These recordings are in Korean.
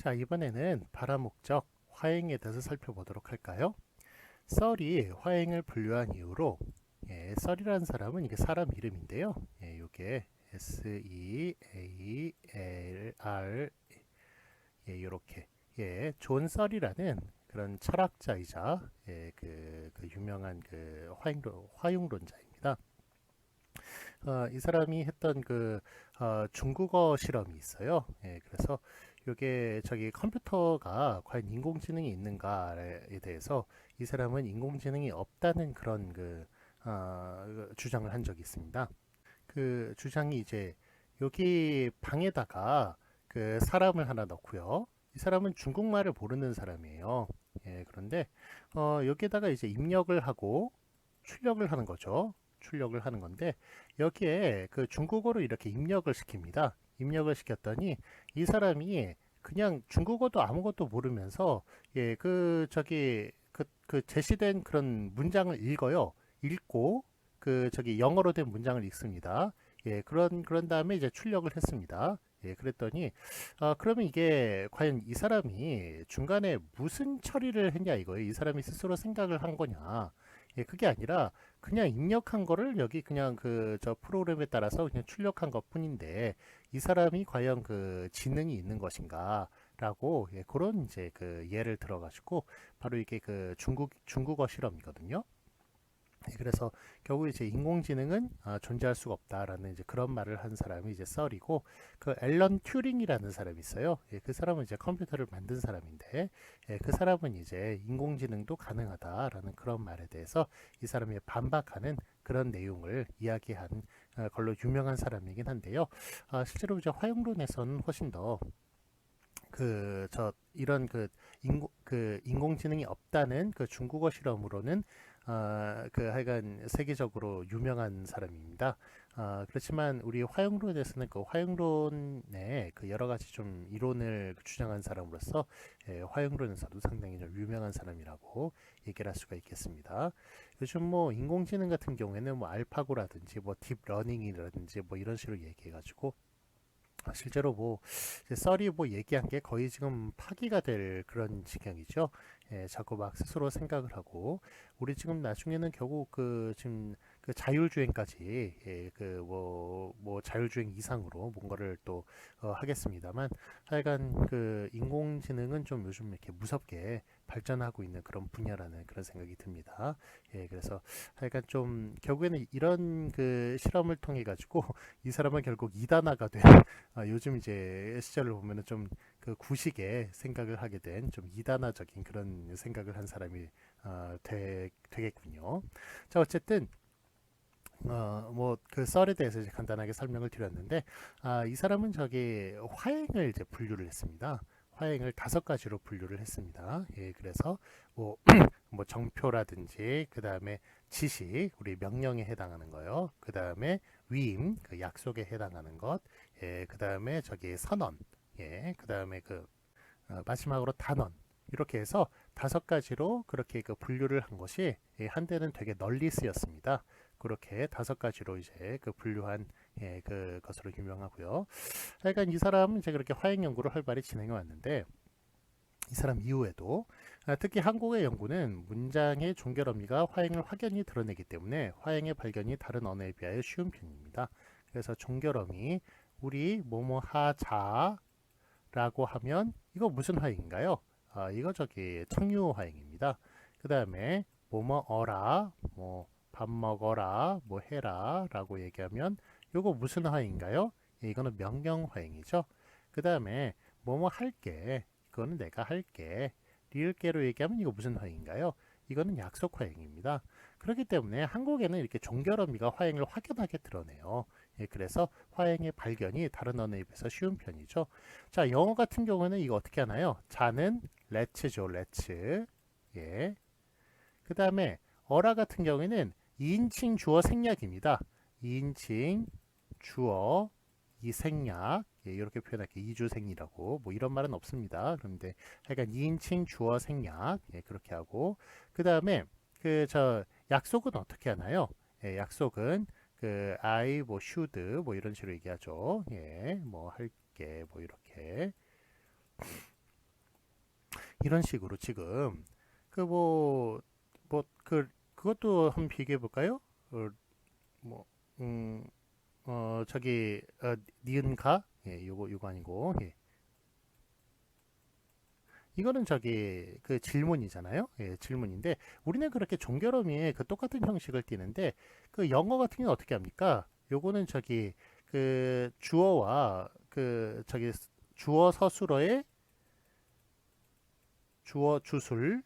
자, 이번에는 발화목적 화행에 대해서 살펴보도록 할까요? 썰이 화행을 분류한 이후로 썰이라는 사람은 이게 사람 이름인데요. 이게 SEALR 이렇게 존 썰이라는 그런 철학자이자 그 유명한 그 화융론자입니다. 이 사람이 했던 중국어 실험이 있어요. 그래서 이게 저기 컴퓨터가 과연 인공지능이 있는가에 대해서 이 사람은 인공지능이 없다는 그런 주장을 한 적이 있습니다. 그 주장이 이제 여기 방에다가 그 사람을 하나 넣고요. 이 사람은 중국말을 모르는 사람이에요. 그런데 여기에다가 이제 입력을 하고 출력을 하는 거죠. 출력을 하는 건데 여기에 그 중국어로 이렇게 입력을 시킵니다. 입력을 시켰더니 이 사람이 그냥 중국어도 아무것도 모르면서 그 제시된 그런 문장을 읽어요. 읽고 그 저기 영어로 된 문장을 읽습니다. 그런 다음에 이제 출력을 했습니다. 그랬더니 그러면 이게 과연 이 사람이 중간에 무슨 처리를 했냐 이거예요. 이 사람이 스스로 생각을 한 거냐. 그게 아니라 그냥 입력한 거를 여기 그냥 그 저 프로그램에 따라서 그냥 출력한 것 뿐인데 이 사람이 과연 그 지능이 있는 것인가? 라고 그런 이제 그 예를 들어가지고 바로 이게 그 중국어 실험이거든요. 그래서 결국 이제 인공지능은 존재할 수가 없다라는 이제 그런 말을 한 사람이 이제 썰이고 그 앨런 튜링이라는 사람이 있어요. 그 사람은 이제 컴퓨터를 만든 사람인데 그 사람은 이제 인공지능도 가능하다라는 그런 말에 대해서 이 사람이 반박하는 그런 내용을 이야기한 걸로 유명한 사람이긴 한데요. 실제로 이제 화용론에서는 훨씬 더 이런 인공지능이 없다는 그 중국어 실험으로는 하여간 세계적으로 유명한 사람입니다. 그렇지만 우리 화용론에서는 그 화용론의 그 여러 가지 좀 이론을 주장한 사람으로서 화용론에서도 상당히 좀 유명한 사람이라고 얘기를 할 수가 있겠습니다. 요즘 뭐 인공지능 같은 경우에는 뭐 알파고라든지 뭐 딥러닝이라든지 뭐 이런 식으로 얘기해가지고 실제로 뭐 썰이 뭐 얘기한 게 거의 지금 파기가 될 그런 지경이죠. 자꾸 막 스스로 생각을 하고 우리 지금 나중에는 결국 그 지금 그 자율주행까지 뭐 자율주행 이상으로 뭔가를 또 하겠습니다만 하여간 그 인공지능은 좀 요즘 이렇게 무섭게 발전하고 있는 그런 분야라는 그런 생각이 듭니다. 그래서 하여간 좀 결국에는 이런 그 실험을 통해 가지고 이 사람은 결국 이단화가 된 요즘 이제 시절을 보면은 좀 그 구식에 생각을 하게 된 좀 이단화적인 그런 생각을 한 사람이 되겠군요. 자, 어쨌든 뭐 그 썰에 대해서 이제 간단하게 설명을 드렸는데 이 사람은 저기 화행을 이제 분류를 했습니다. 화행을 5가지로 분류를 했습니다. 그래서 뭐, 뭐 정표라든지 그 다음에 지시, 우리 명령에 해당하는 거요. 그 다음에 위임, 그 약속에 해당하는 것. 그 다음에 저기 선언. 그 다음에 마지막으로 단언. 이렇게 해서 5가지로 그렇게 그 분류를 한 것이 한때는 되게 널리 쓰였습니다. 그렇게 5가지로 이제 그 분류한 그것으로 유명하고요. 하여간 이 사람은 이제 그렇게 화행 연구를 활발히 진행해 왔는데 이 사람 이후에도 특히 한국의 연구는 문장의 종결어미가 화행을 확연히 드러내기 때문에 화행의 발견이 다른 언어에 비하여 쉬운 편입니다. 그래서 종결어미 우리 뭐뭐 하자라고 하면 이거 무슨 화행인가요? 이거 저기 청유 화행입니다. 그 다음에 뭐뭐 어라 뭐 밥 먹어라 뭐 해라 라고 얘기하면 이거 무슨 화행인가요? 이거는 명령 화행이죠. 그 다음에 뭐뭐 할게 그거는 내가 할게. 리을게로 얘기하면 이거 무슨 화행인가요? 이거는 약속 화행입니다. 그렇기 때문에 한국에는 이렇게 종결어미가 화행을 확연하게 드러내요. 그래서 화행의 발견이 다른 언어에 비해서 쉬운 편이죠. 자, 영어 같은 경우는 이거 어떻게 하나요? 자는 let's죠, let's. 그 다음에 어라 같은 경우에는 2인칭 주어 생략입니다. 2인칭 주어 이 생략 이렇게 표현할게요. 이주생이라고 뭐 이런 말은 없습니다. 그런데 하여간 2인칭 주어 생략 그렇게 하고 그 다음에 그 저 약속은 어떻게 하나요? 약속은 그 I 뭐 should 뭐 이런 식으로 얘기하죠. 뭐 할게 뭐 이렇게 이런 식으로 지금 그 그것도 한번 비교해 볼까요? 뭐, 음, 저기 니은가? 예, 요거 아니고, 예. 이거는 저기 그 질문이잖아요. 예, 질문인데 우리는 그렇게 종결어미에 그 똑같은 형식을 띠는데 그 영어 같은 경우는 어떻게 합니까? 요거는 저기 그 주어와 그 저기 주어 서술어의 주어 주술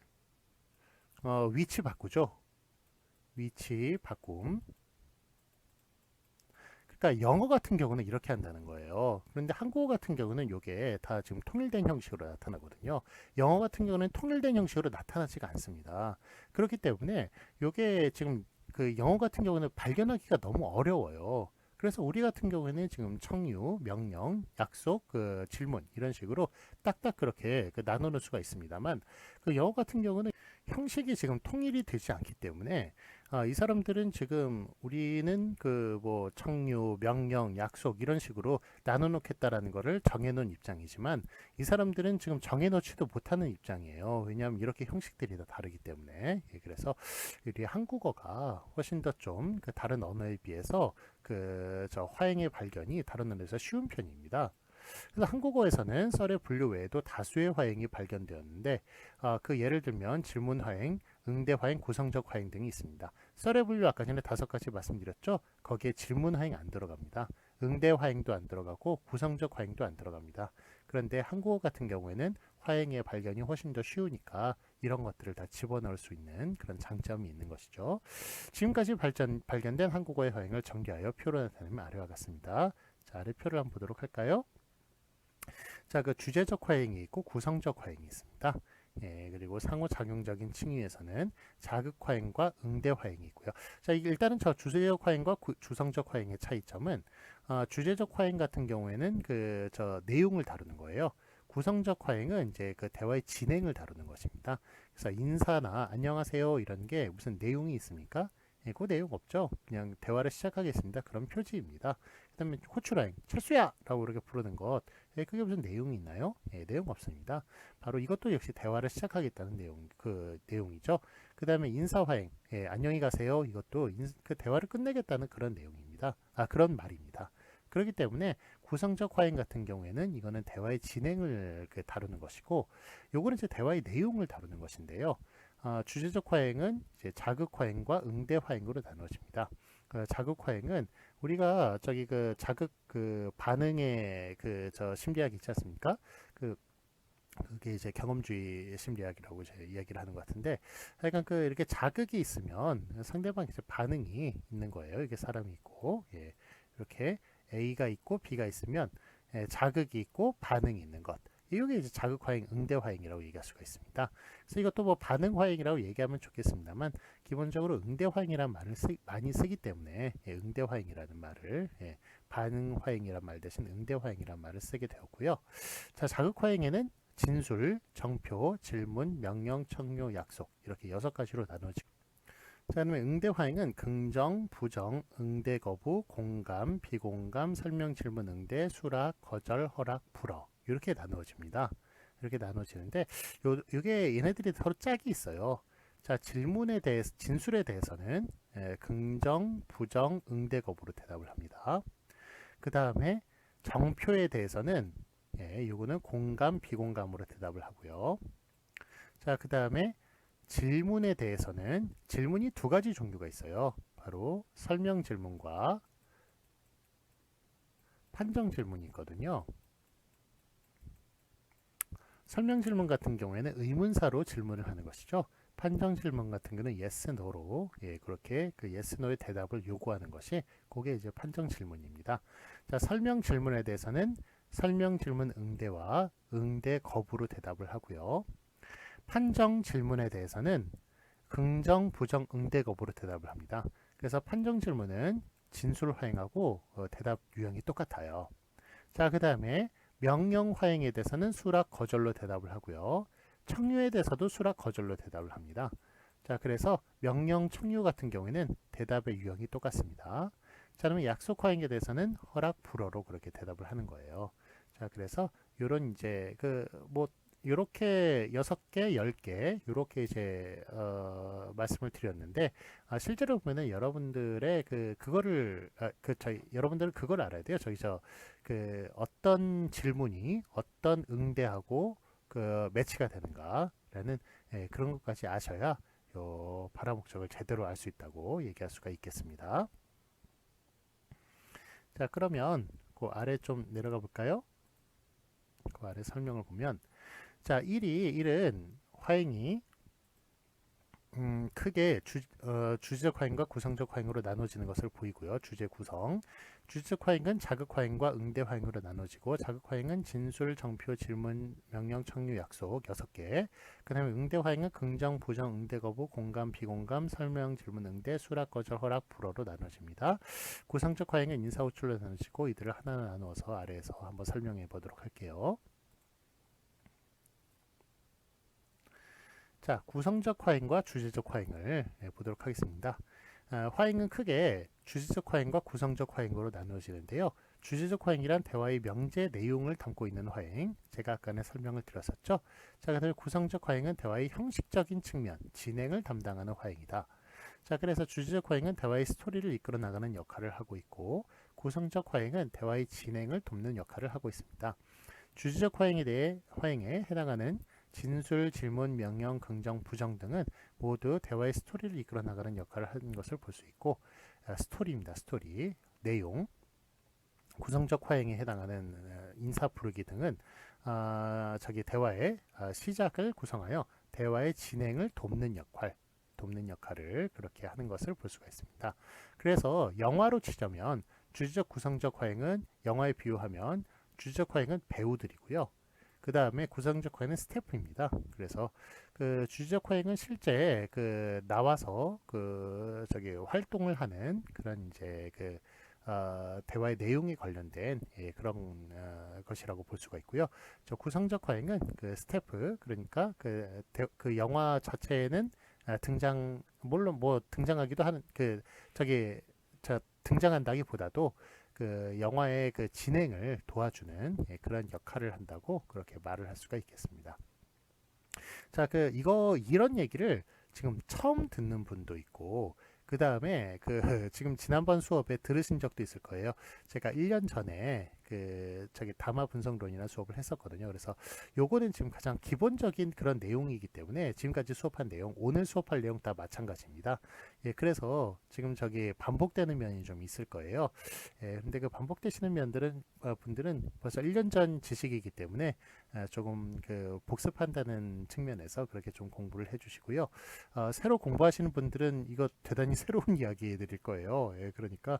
위치 바꾸죠. 위치 바꿈. 그러니까 영어 같은 경우는 이렇게 한다는 거예요. 그런데 한국어 같은 경우는 이게 다 지금 통일된 형식으로 나타나거든요. 영어 같은 경우는 통일된 형식으로 나타나지가 않습니다. 그렇기 때문에 이게 지금 그 영어 같은 경우는 발견하기가 너무 어려워요. 그래서 우리 같은 경우에는 지금 청유, 명령, 약속, 그 질문 이런 식으로 딱딱 그렇게 그 나누는 수가 있습니다만 그 영어 같은 경우는 형식이 지금 통일이 되지 않기 때문에 이 사람들은 지금 우리는 그 뭐 청유, 명령, 약속 이런 식으로 나눠 놓겠다라는 거를 정해 놓은 입장이지만 이 사람들은 지금 정해 놓지도 못하는 입장이에요. 왜냐하면 이렇게 형식들이 다 다르기 때문에. 예, 그래서 우리 한국어가 훨씬 더 좀 그 다른 언어에 비해서 그 저 화행의 발견이 다른 언어에서 쉬운 편입니다. 그래서 한국어에서는 썰의 분류 외에도 다수의 화행이 발견되었는데 그 예를 들면 질문 화행, 응대 화행, 구성적 화행 등이 있습니다. 썰의 분류 아까 전에 5가지 말씀드렸죠? 거기에 질문 화행 안 들어갑니다. 응대 화행도 안 들어가고 구성적 화행도 안 들어갑니다. 그런데 한국어 같은 경우에는 화행의 발견이 훨씬 더 쉬우니까 이런 것들을 다 집어넣을 수 있는 그런 장점이 있는 것이죠. 지금까지 발견된 한국어의 화행을 정리하여 표로 나타내면 아래와 같습니다. 자, 아래 표를 한번 보도록 할까요? 자, 그 주제적 화행이 있고 구성적 화행이 있습니다. 예, 그리고 상호작용적인 층위에서는 자극 화행과 응대 화행이 있고요. 자, 일단은 저 주제적 화행과 주성적 화행의 차이점은 주제적 화행 같은 경우에는 그 저 내용을 다루는 거예요. 구성적 화행은 이제 그 대화의 진행을 다루는 것입니다. 그래서 인사나 안녕하세요 이런 게 무슨 내용이 있습니까? 예, 그 내용 없죠. 그냥 대화를 시작하겠습니다. 그런 표지입니다. 그다음에 호출라인 철수야! 라고 이렇게 부르는 것 예, 그게 무슨 내용이 있나요? 예, 내용 없습니다. 바로 이것도 역시 대화를 시작하겠다는 내용이죠. 그 다음에 인사화행, 예, 안녕히 가세요. 이것도 그 대화를 끝내겠다는 그런 내용입니다. 그런 말입니다. 그렇기 때문에 구성적 화행 같은 경우에는 이거는 대화의 진행을 다루는 것이고, 요거는 이제 대화의 내용을 다루는 것인데요. 주제적 화행은 이제 자극 화행과 응대 화행으로 나눠집니다. 자극 화행은 우리가 저기 그 자극 그 반응의 그 저 심리학 있지 않습니까? 그게 이제 경험주의 심리학이라고 이제 이야기를 하는 것 같은데, 하여간 그 이렇게 자극이 있으면 상대방 이제 반응이 있는 거예요. 이게 사람이 있고, 예, 이렇게 A가 있고 B가 있으면 자극이 있고 반응이 있는 것. 이게 이제 자극 화행, 응대 화행이라고 얘기할 수가 있습니다. 그래서 이것도 뭐 반응 화행이라고 얘기하면 좋겠습니다만 기본적으로 응대 화행이라는 말을 많이 쓰기 때문에 응대 화행이라는 말을 반응 화행이란 말 대신 응대 화행이라는 말을 쓰게 되었고요. 자, 자극 화행에는 진술, 정표, 질문, 명령, 청료, 약속 이렇게 6가지로 나눠지고 자, 그다음에 응대 화행은 긍정, 부정, 응대 거부, 공감, 비공감, 설명, 질문, 응대, 수락, 거절, 허락, 불어 이렇게 나누어집니다. 이렇게 나눠지는데 요게 얘네들이 서로 짝이 있어요. 자, 질문에 대해서 진술에 대해서는 긍정, 부정, 응대 거부로 대답을 합니다. 그 다음에 정표에 대해서는 요거는 공감, 비공감으로 대답을 하고요. 자, 그 다음에 질문에 대해서는 질문이 2가지 종류가 있어요. 바로 설명 질문과 판정 질문이 있거든요. 설명 질문 같은 경우에는 의문사로 질문을 하는 것이죠. 판정 질문 같은 경우는 yes, no로 그렇게 그 yes, no의 대답을 요구하는 것이 그게 이제 판정 질문입니다. 자, 설명 질문에 대해서는 설명 질문 응대와 응대 거부로 대답을 하고요. 판정 질문에 대해서는 긍정, 부정, 응대 거부로 대답을 합니다. 그래서 판정 질문은 진술 화행하고 대답 유형이 똑같아요. 자, 그 다음에 명령 화행에 대해서는 수락, 거절로 대답을 하고요. 청유에 대해서도 수락, 거절로 대답을 합니다. 자, 그래서 명령, 청유 같은 경우에는 대답의 유형이 똑같습니다. 자, 그러면 약속 화행에 대해서는 허락, 불허로 그렇게 대답을 하는 거예요. 자, 그래서 이런 이제 요렇게 6개, 10개 요렇게 이제 말씀을 드렸는데 실제로 보면은 여러분들의 그거를 저희 여러분들은 그걸 알아야 돼요. 그 어떤 질문이 어떤 응대하고 그 매치가 되는가라는 그런 것까지 아셔야 요 발화 목적을 제대로 알 수 있다고 얘기할 수가 있겠습니다. 자, 그러면 그 아래 좀 내려가 볼까요? 그 아래 설명을 보면 자, 1은 화행이 크게 주제적 화행과 구성적 화행으로 나눠지는 것을 보이고요. 주제 구성. 주제적 화행은 자극 화행과 응대 화행으로 나눠지고 자극 화행은 진술, 정표, 질문, 명령, 청유, 약속 6개. 그다음에 응대 화행은 긍정, 부정, 응대 거부, 공감, 비공감, 설명, 질문, 응대, 수락, 거절, 허락, 불허로 나눠집니다. 구성적 화행은 인사, 호출로 나눠지고 이들을 하나하나 나누어서 아래에서 한번 설명해 보도록 할게요. 자, 구성적 화행과 주제적 화행을 보도록 하겠습니다. 화행은 크게 주제적 화행과 구성적 화행으로 나누어지는데요. 주제적 화행이란 대화의 명제 내용을 담고 있는 화행, 제가 아까는 설명을 드렸었죠. 자, 그다음에 구성적 화행은 대화의 형식적인 측면, 진행을 담당하는 화행이다. 자, 그래서 주제적 화행은 대화의 스토리를 이끌어 나가는 역할을 하고 있고, 구성적 화행은 대화의 진행을 돕는 역할을 하고 있습니다. 주제적 화행에 해당하는 진술, 질문, 명령, 긍정, 부정 등은 모두 대화의 스토리를 이끌어 나가는 역할을 하는 것을 볼 수 있고 스토리입니다. 스토리, 내용, 구성적 화행에 해당하는 인사 부르기 등은 대화의 시작을 구성하여 대화의 진행을 돕는 역할을 그렇게 하는 것을 볼 수가 있습니다. 그래서 영화로 치자면 주제적 구성적 화행은 영화에 비유하면 주제적 화행은 배우들이고요. 그 다음에 구성적 화행은 스태프입니다. 그래서 그 주제적 화행은 실제 나와서 활동을 하는 그런 이제 대화의 내용에 관련된 그런 것이라고 볼 수가 있고요. 저 구성적 화행은 그 스태프 그러니까 그 영화 자체에는 물론 뭐 등장하기도 하는 등장한다기보다도 그 영화의 그 진행을 도와주는 그런 역할을 한다고 그렇게 말을 할 수가 있겠습니다. 자, 이런 얘기를 지금 처음 듣는 분도 있고, 그 다음에 지금 지난번 수업에 들으신 적도 있을 거예요. 제가 1년 전에 담화 분석론이라는 수업을 했었거든요. 그래서 요거는 지금 가장 기본적인 그런 내용이기 때문에 지금까지 수업한 내용, 오늘 수업할 내용 다 마찬가지입니다. 그래서 지금 반복되는 면이 좀 있을 거예요. 근데 그 반복되시는 분들은 벌써 1년 전 지식이기 때문에 조금 복습한다는 측면에서 그렇게 좀 공부를 해주시고요. 새로 공부하시는 분들은 이거 대단히 새로운 이야기 드릴 거예요. 그러니까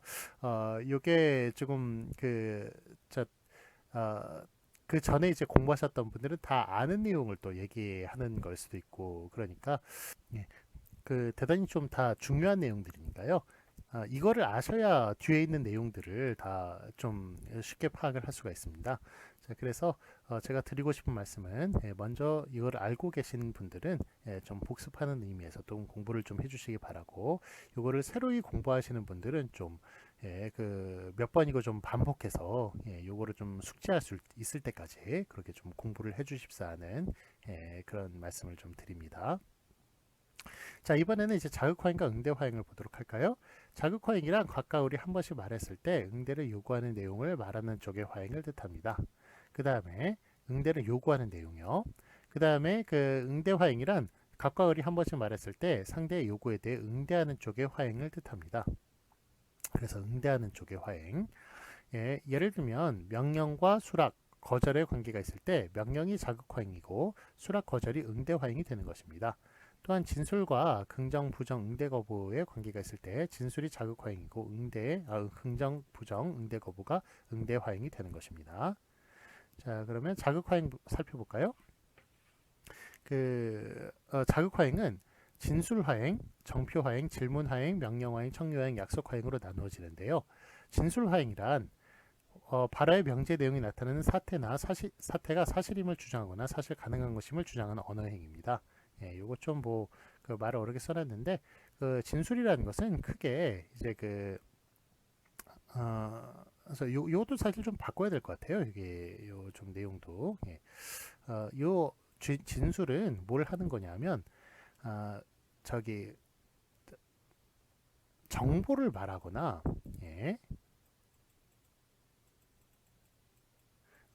이게 조금 그 전에 이제 공부하셨던 분들은 다 아는 내용을 또 얘기하는 걸 수도 있고 그러니까 대단히 좀 다 중요한 내용들이니까요. 이거를 아셔야 뒤에 있는 내용들을 다 좀 쉽게 파악을 할 수가 있습니다. 자, 그래서 제가 드리고 싶은 말씀은 먼저 이걸 알고 계신 분들은 좀 복습하는 의미에서 또 공부를 좀 해주시기 바라고 이거를 새로이 공부하시는 분들은 좀 몇 번이고 좀 반복해서 요거를 좀 숙지할 수 있을 때까지 그렇게 좀 공부를 해주십사 하는 그런 말씀을 좀 드립니다. 자, 이번에는 이제 자극화행과 응대화행을 보도록 할까요? 자극화행이란 가까우리 한 번씩 말했을 때 응대를 요구하는 내용을 말하는 쪽의 화행을 뜻합니다. 그 다음에 응대를 요구하는 내용이요. 그 다음에 응대화행이란 가까우리 한 번씩 말했을 때 상대의 요구에 대해 응대하는 쪽의 화행을 뜻합니다. 그래서 응대하는 쪽의 화행. 예를 들면 명령과 수락, 거절의 관계가 있을 때 명령이 자극화행이고 수락, 거절이 응대화행이 되는 것입니다. 또한 진술과 긍정, 부정, 응대 거부의 관계가 있을 때 진술이 자극화행이고 긍정, 부정, 응대 거부가 응대화행이 되는 것입니다. 자, 그러면 자극화행 살펴볼까요? 자극화행은 진술화행, 정표화행, 질문화행, 명령화행, 청유화행, 약속화행으로 나누어지는데요. 진술화행이란 발화의 명제 내용이 나타나는 사태가 사실임을 주장하거나 사실 가능한 것임을 주장하는 언어행위입니다. 요거 좀 말을 어렵게 써놨는데 진술이라는 것은 크게 이제 그래서 요것도 사실 좀 바꿔야 될 것 같아요. 이게 요 좀 내용도 요 진술은 뭘 하는 거냐면 아, 저기 정보를 말하거나 예,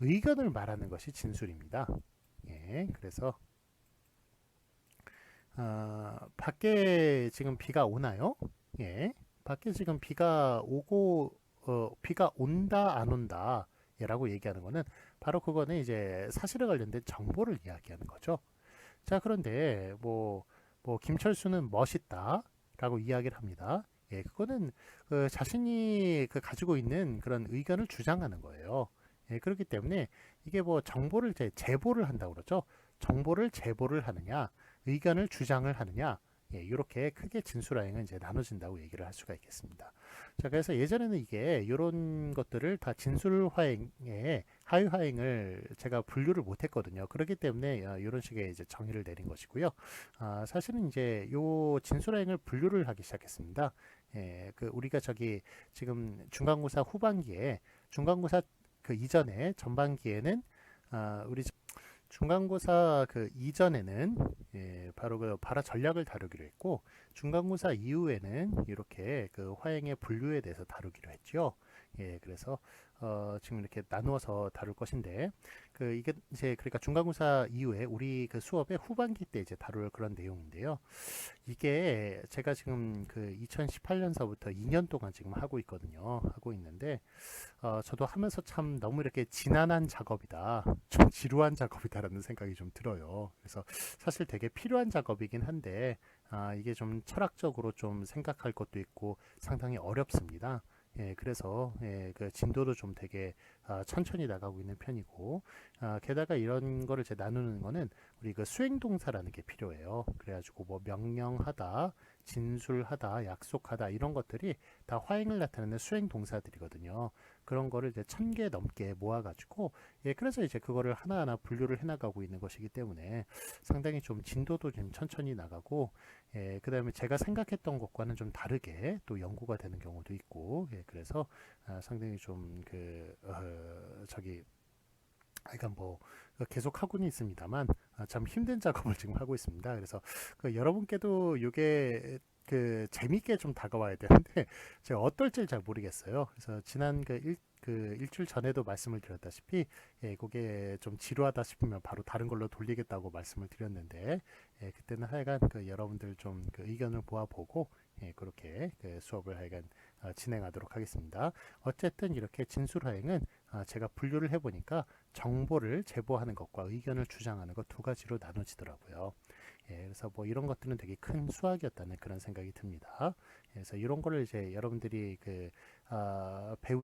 의견을 말하는 것이 진술입니다. 예, 그래서 밖에 지금 비가 오나요? 예, 밖에 지금 비가 오고 비가 온다 안 온다 라고 얘기하는 거는 바로 그거는 이제 사실에 관련된 정보를 이야기하는 거죠. 자, 그런데 뭐 김철수는 멋있다라고 이야기를 합니다. 예, 그거는 그 자신이 그 가지고 있는 그런 의견을 주장하는 거예요. 예, 그렇기 때문에 이게 뭐 정보를 이제 제보를 한다고 그러죠. 정보를 제보를 하느냐, 의견을 주장을 하느냐, 예, 이렇게 크게 진술화행은 이제 나눠진다고 얘기를 할 수가 있겠습니다. 자, 그래서 예전에는 이게 이런 것들을 다 진술화행에 하위화행을 제가 분류를 못했거든요. 그렇기 때문에 이런 식의 이제 정의를 내린 것이고요. 사실은 이제 요 진술화행을 분류를 하기 시작했습니다. 예, 그 우리가 저기 지금 중간고사 후반기에 중간고사 그 이전에 전반기에는 우리 중간고사 그 이전에는 예, 바로 그 발화 전략을 다루기로 했고 중간고사 이후에는 이렇게 그 화행의 분류에 대해서 다루기로 했죠. 예, 그래서 지금 이렇게 나누어서 다룰 것인데 그 이게 이제 그러니까 중간고사 이후에 우리 그 수업의 후반기 때 이제 다룰 그런 내용인데요. 이게 제가 지금 그 2018년서부터 2년 동안 지금 하고 있거든요. 하고 있는데 저도 하면서 참 너무 이렇게 지난한 작업이다. 좀 지루한 작업이다라는 생각이 좀 들어요. 그래서 사실 되게 필요한 작업이긴 한데, 이게 좀 철학적으로 좀 생각할 것도 있고 상당히 어렵습니다. 예, 그래서 예, 그 진도도 좀 되게 천천히 나가고 있는 편이고, 게다가 이런 거를 제 나누는 거는 우리 그 수행동사라는 게 필요해요. 그래가지고 뭐 명령하다, 진술하다, 약속하다 이런 것들이 다 화행을 나타내는 수행동사들이거든요. 그런 거를 이제 1000개 넘게 모아가지고 예, 그래서 이제 그거를 하나하나 분류를 해나가고 있는 것이기 때문에 상당히 좀 진도도 좀 천천히 나가고 예, 그다음에 제가 생각했던 것과는 좀 다르게 또 연구가 되는 경우도 있고 예, 그래서 상당히 좀 그 저기 그러니까 뭐 계속 하고는 있습니다만 참 힘든 작업을 지금 하고 있습니다. 그래서 그 여러분께도 이게 그 재밌게 좀 다가와야 되는데 제가 어떨지 잘 모르겠어요. 그래서 지난 그 일주일 전에도 말씀을 드렸다시피 예, 그게 좀 지루하다 싶으면 바로 다른 걸로 돌리겠다고 말씀을 드렸는데 예, 그때는 하여간 그 여러분들 좀 그 의견을 모아보고 예, 그렇게 그 수업을 하여간 진행하도록 하겠습니다. 어쨌든 이렇게 진술화행은 제가 분류를 해보니까 정보를 제보하는 것과 의견을 주장하는 것 두 가지로 나눠지더라고요. 예, 그래서 뭐 이런 것들은 되게 큰 수학이었다는 그런 생각이 듭니다. 그래서 이런 거를 이제 여러분들이 그 배우